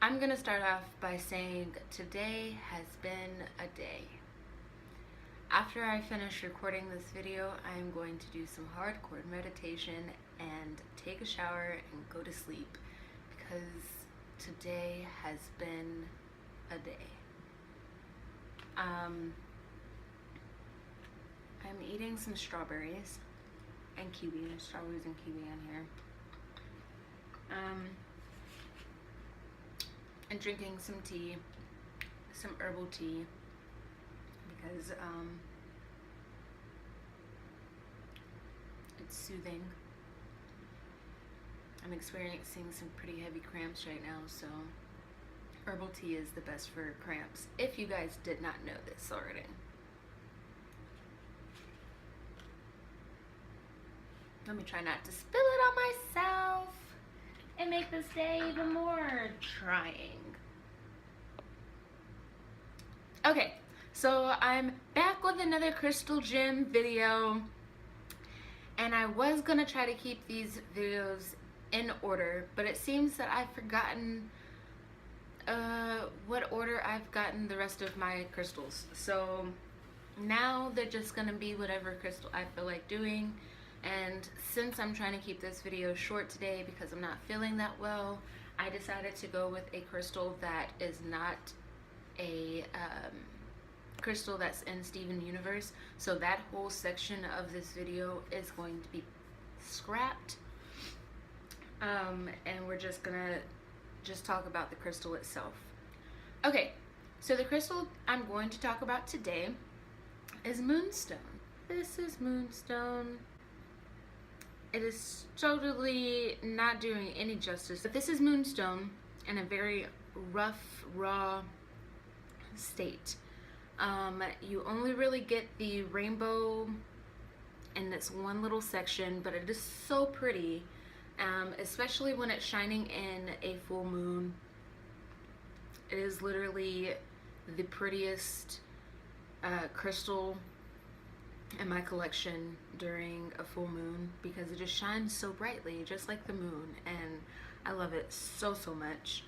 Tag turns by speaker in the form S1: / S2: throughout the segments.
S1: I'm gonna start off by saying today has been a day. After I finish recording this video, I am going to do some hardcore meditation and take a shower and go to sleep because today has been a day. I'm eating some strawberries and kiwi. There's strawberries and kiwi in here. And drinking some tea, some herbal tea, because it's soothing. I'm experiencing some pretty heavy cramps right now, so herbal tea is the best for cramps, if you guys did not know this already. Let me try not to spill it on myself and make this day even more trying. Okay, so I'm back with another Crystal Gym video, and I was gonna try to keep these videos in order, but it seems that I've forgotten what order I've gotten the rest of my crystals. So now they're just gonna be whatever crystal I feel like doing. And since I'm trying to keep this video short today because I'm not feeling that well, I decided to go with a crystal that is not a crystal that's in Steven Universe. So that whole section of this video is going to be scrapped. And we're just gonna talk about the crystal itself. Okay, so the crystal I'm going to talk about today is Moonstone. This is Moonstone. It is totally not doing any justice, but this is Moonstone in a very rough, raw state. You only really get the rainbow in this one little section, but it is so pretty, especially when it's shining in a full moon. It is literally the prettiest crystal in my collection during a full moon because it just shines so brightly, just like the moon, and I love it so much.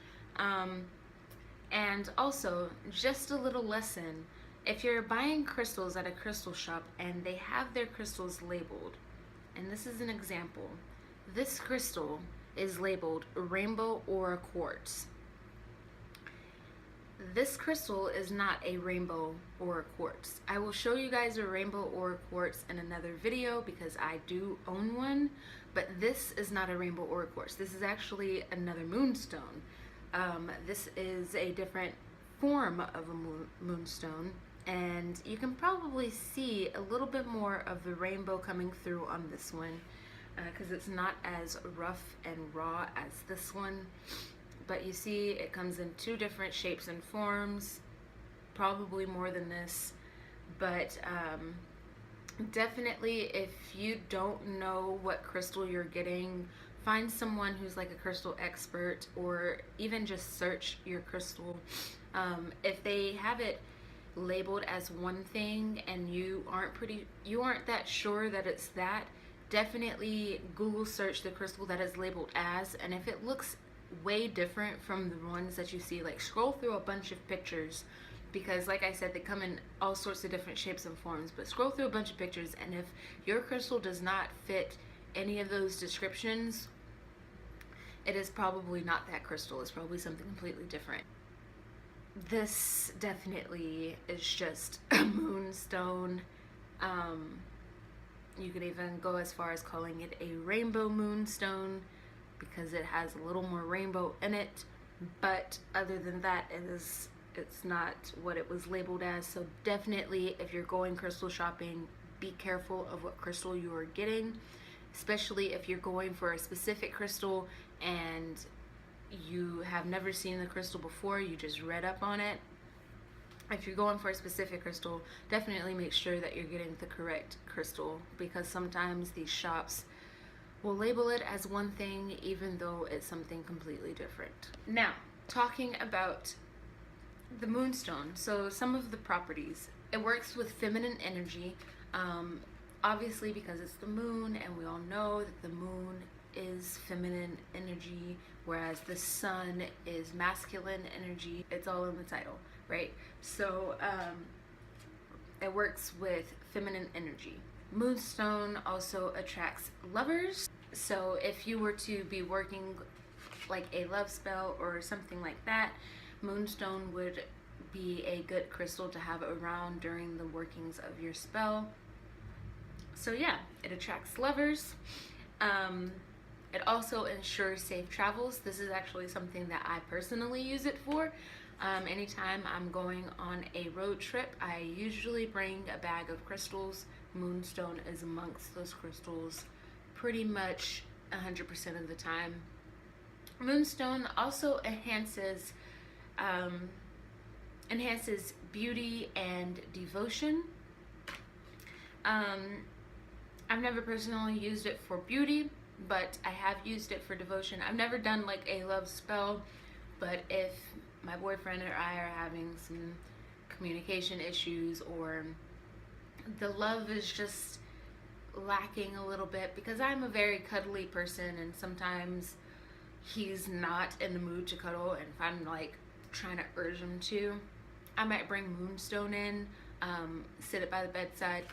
S1: And also, just a little lesson: if you're buying crystals at a crystal shop and they have their crystals labeled, and this is an example, this crystal is labeled Rainbow Aura Quartz. This crystal is not a Rainbow Aura Quartz. I will show you guys a Rainbow Aura Quartz in another video because I do own one, but this is not a Rainbow Aura Quartz. This is actually another moonstone. This is a different form of a moonstone, and you can probably see a little bit more of the rainbow coming through on this one because it's not as rough and raw as this one. But you see it comes in two different shapes and forms, probably more than this, but definitely if you don't know what crystal you're getting, find someone who's like a crystal expert, or even just search your crystal. If they have it labeled as one thing and you aren't that sure that it's that, definitely Google search the crystal that is labeled as, and if it looks way different from the ones that you see, like scroll through a bunch of pictures, because like I said, they come in all sorts of different shapes and forms, but scroll through a bunch of pictures, and if your crystal does not fit any of those descriptions, it is probably not that crystal. It's probably something completely different. This definitely is just a moonstone. You could even go as far as calling it a rainbow moonstone because it has a little more rainbow in it, but other than that, it's not what it was labeled as. So definitely, if you're going crystal shopping, be careful of what crystal you are getting, especially if you're going for a specific crystal and you have never seen the crystal before, you just read up on it. If you're going for a specific crystal, definitely make sure that you're getting the correct crystal, because sometimes these shops will label it as one thing even though it's something completely different. Now, talking about the moonstone, so some of the properties. It works with feminine energy, obviously because it's the moon, and we all know that the moon is feminine energy, whereas the sun is masculine energy. It's all in the title, right? So it works with feminine energy. Moonstone also attracts lovers. So if you were to be working like a love spell or something like that, Moonstone would be a good crystal to have around during the workings of your spell. So yeah, it attracts lovers. It also ensures safe travels. This is actually something that I personally use it for. Anytime I'm going on a road trip, I usually bring a bag of crystals. Moonstone is amongst those crystals pretty much 100% of the time. Moonstone also enhances beauty and devotion. I've never personally used it for beauty, but I have used it for devotion. I've never done like a love spell, but if my boyfriend or I are having some communication issues, or the love is just lacking a little bit, because I'm a very cuddly person and sometimes he's not in the mood to cuddle, and if I'm like trying to urge him to, I might bring Moonstone in, sit it by the bedside,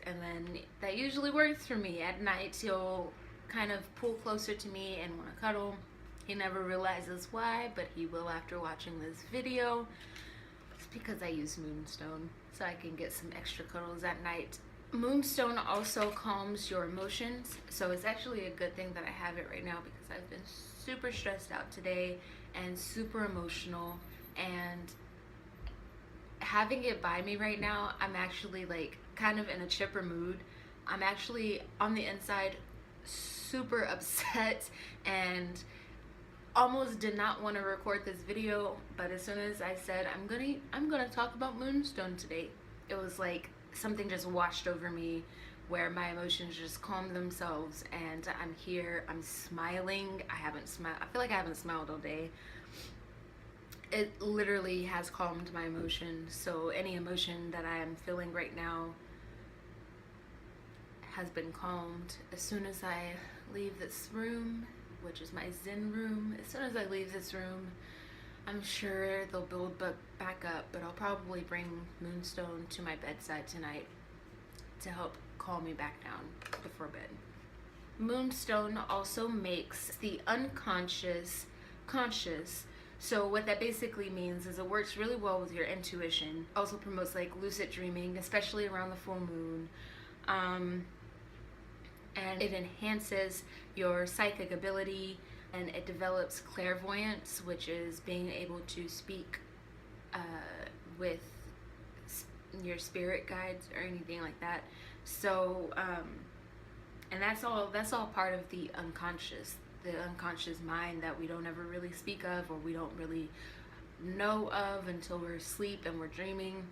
S1: and then that usually works for me. At night he'll kind of pull closer to me and want to cuddle. He never realizes why, but he will after watching this video. It's because I use Moonstone, so I can get some extra cuddles at night. Moonstone also calms your emotions, so it's actually a good thing that I have it right now, because I've been super stressed out today and super emotional, and having it by me right now, I'm actually like kind of in a chipper mood. I'm actually on the inside super upset and almost did not want to record this video, but as soon as I said I'm gonna talk about Moonstone today, it was like something just washed over me where my emotions just calmed themselves, and I'm here, I'm smiling. I feel like I haven't smiled all day. It literally has calmed my emotions. So any emotion that I am feeling right now has been calmed. As soon as I leave this room, which is my Zen room, as soon as I leave this room, I'm sure they'll build back up, but I'll probably bring Moonstone to my bedside tonight to help calm me back down before bed. Moonstone also makes the unconscious conscious. So what that basically means is it works really well with your intuition. Also promotes like lucid dreaming, especially around the full moon. And it enhances your psychic ability, and it develops clairvoyance, which is being able to speak with your spirit guides or anything like that. So and that's all part of the unconscious mind that we don't ever really speak of, or we don't really know of until we're asleep and we're dreaming.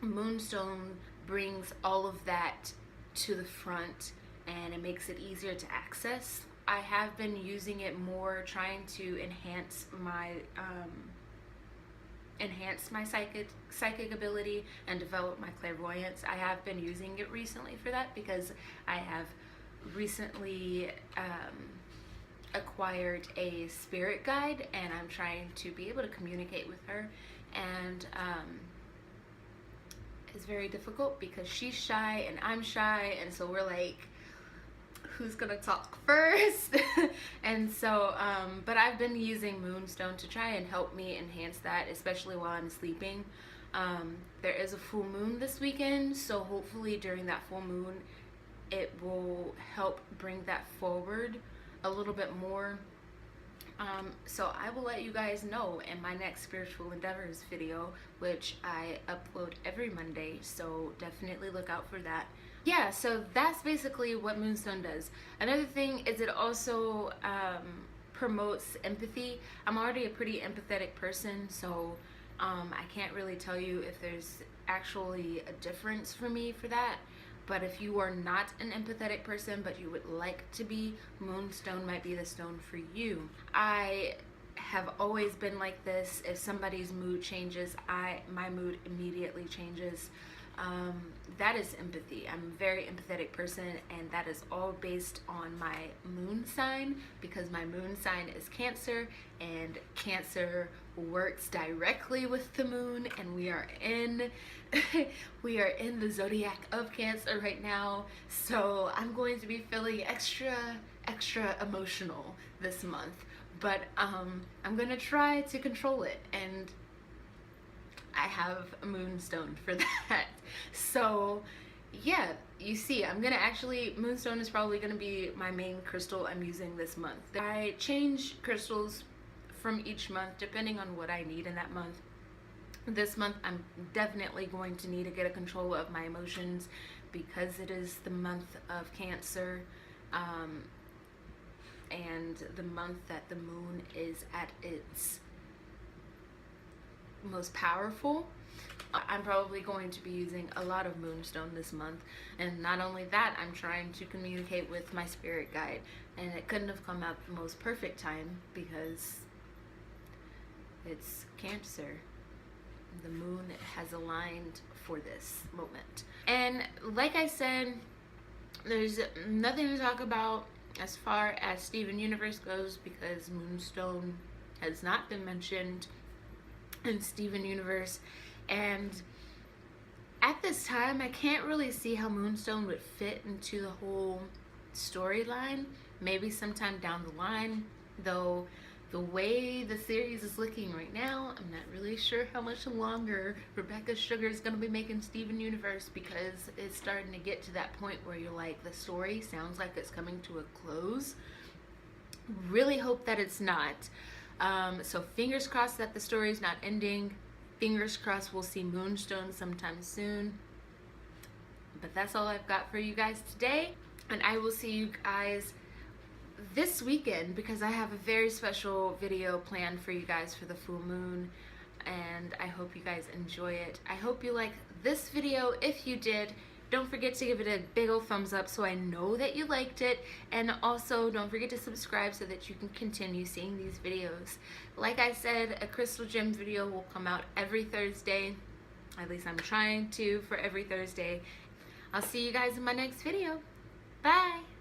S1: Moonstone brings all of that to the front, and it makes it easier to access. I have been using it more, trying to enhance my psychic ability and develop my clairvoyance. I have been using it recently for that, because I have recently acquired a spirit guide, and I'm trying to be able to communicate with her, and it's very difficult because she's shy and I'm shy, and so we're like, who's gonna talk first? And so but I've been using Moonstone to try and help me enhance that, especially while I'm sleeping. There is a full moon this weekend, so hopefully during that full moon it will help bring that forward a little bit more. So I will let you guys know in my next spiritual endeavors video, which I upload every Monday, so definitely look out for that. Yeah, so that's basically what Moonstone does. Another thing is it also promotes empathy. I'm already a pretty empathetic person, so I can't really tell you if there's actually a difference for me for that. But if you are not an empathetic person, but you would like to be, Moonstone might be the stone for you. I have always been like this. If somebody's mood changes, my mood immediately changes. That is empathy. I'm a very empathetic person, and that is all based on my moon sign, because my moon sign is Cancer, and Cancer works directly with the moon, and we are in we are in the zodiac of Cancer right now. So I'm going to be feeling extra emotional this month, but I'm gonna try to control it, and I have a moonstone for that. So yeah, you see, I'm gonna actually, moonstone is probably gonna be my main crystal I'm using this month. I change crystals from each month depending on what I need in that month. This month I'm definitely going to need to get a control of my emotions, because it is the month of Cancer, and the month that the moon is at its most powerful. I'm probably going to be using a lot of moonstone this month, and not only that, I'm trying to communicate with my spirit guide, and it couldn't have come out the most perfect time because it's Cancer. The moon has aligned for this moment, and like I said, there's nothing to talk about as far as Steven Universe goes, because moonstone has not been mentioned in Steven Universe, and at this time I can't really see how moonstone would fit into the whole storyline. Maybe sometime down the line, though the way the series is looking right now, I'm not really sure how much longer Rebecca Sugar is going to be making Steven Universe, because it's starting to get to that point where you're like, the story sounds like it's coming to a close. Really hope that it's not. So fingers crossed that the story is not ending. Fingers crossed we'll see moonstone sometime soon. But that's all I've got for you guys today, and I will see you guys this weekend, because I have a very special video planned for you guys for the full moon, and I hope you guys enjoy it. I hope you like this video. If you did, don't forget to give it a big old thumbs up so I know that you liked it, and also don't forget to subscribe so that you can continue seeing these videos. Like I said, a crystal gem video will come out every Thursday. At least I'm trying to, for every Thursday. I'll see you guys in my next video. Bye!